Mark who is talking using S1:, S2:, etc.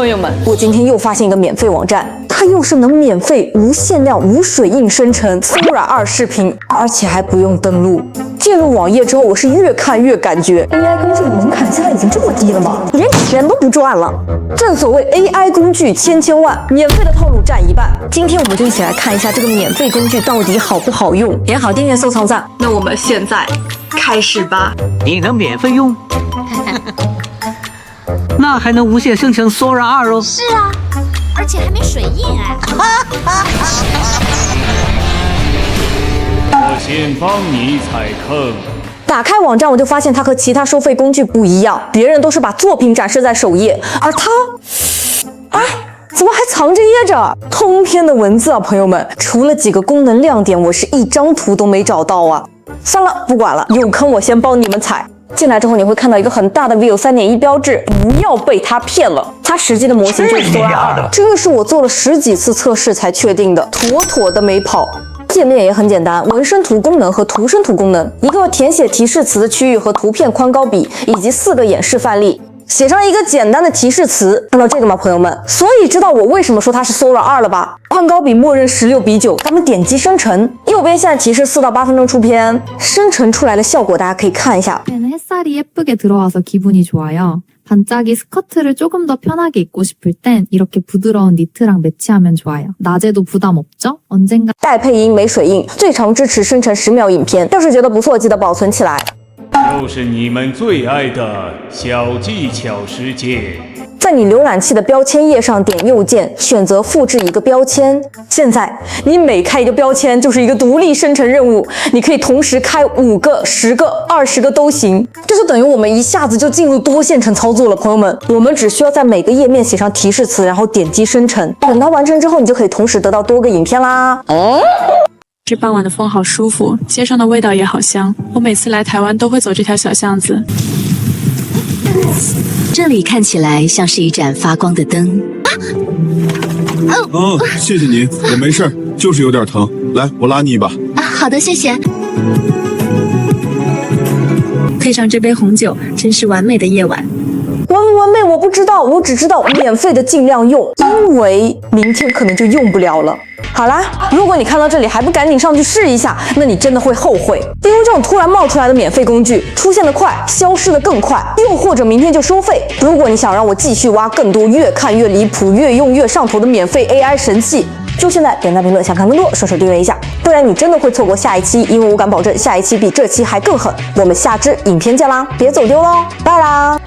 S1: 朋友们，我今天又发现一个免费网站，它又是能免费无限量无水印生成 Sora 2视频，而且还不用登录。进入网页之后，我是越看越感觉 AI 工具的门槛现在已经这么低了吗？连钱都不赚了。正所谓 AI 工具千万，免费的套路占一半。今天我们就一起来看一下这个免费工具到底好不好用。点好订阅、收藏、赞。那我们现在开始吧。
S2: 你能免费用？那还能无限生成 Sora 2哦。
S3: 是啊，而且还没水印哎。
S4: 我先帮你踩坑。
S1: 打开网站，我就发现它和其他收费工具不一样，别人都是把作品展示在首页，而它，哎，怎么还藏着掖着通篇的文字啊，朋友们！除了几个功能亮点，我是一张图都没找到啊。算了，不管了，有坑我先帮你们踩。进来之后，你会看到一个很大的 View 3.1标志，不要被它骗了。它实际的模型就是 Sora 2，这个是我做了10几次测试才确定的，妥妥的没跑。界面也很简单，纹身图功能和图生图功能，一个填写提示词的区域和图片宽高比，以及4个演示范例。写上一个简单的提示词，看到这个吗，朋友们？所以知道我为什么说它是 Sora 2了吧？宽高比默认16:9，咱们点击生成，右边现在提示4到8分钟出片，生成出来的效果大家可以看一下。
S5: 햇살이 예쁘게 들어와서 기분이 좋아요. 반짝이 스커트를 조금 더 편하게 입고 싶을 땐 이렇게 부드러운 니트랑 매치하면 좋아요. 낮에도 부담 없죠? 언젠가
S1: 带配音没水印，最长支持生成10秒影片。要是觉得不错，记得保存起来。
S4: 又是你们最爱的小技巧时间。
S1: 在你浏览器的标签页上点右键，选择复制一个标签。现在你每开一个标签就是一个独立生成任务，你可以同时开5个、10个、20个都行。这就等于我们一下子就进入多线程操作了，朋友们。我们只需要在每个页面写上提示词，然后点击生成。等它完成之后，你就可以同时得到多个影片啦。
S6: 这傍晚的风好舒服，街上的味道也好香。我每次来台湾都会走这条小巷子。
S7: 这里看起来像是一盏发光的灯。
S8: 谢谢你，我没事儿，就是有点疼。来，我拉你一把。
S3: 啊，好的，谢谢。
S7: 配上这杯红酒，真是完美的夜晚。
S1: 完不完美我不知道，我只知道免费的尽量用，因为明天可能就用不了了。好啦，如果你看到这里还不赶紧上去试一下，那你真的会后悔。因为这种突然冒出来的免费工具，出现的快，消失的更快，又或者明天就收费。如果你想让我继续挖更多越看越离谱、越用越上头的免费 AI 神器，就现在点赞评论，想看更多，顺手订阅一下，不然你真的会错过下一期，因为我敢保证下一期比这期还更狠。我们下支影片见啦，别走丢喽，拜啦！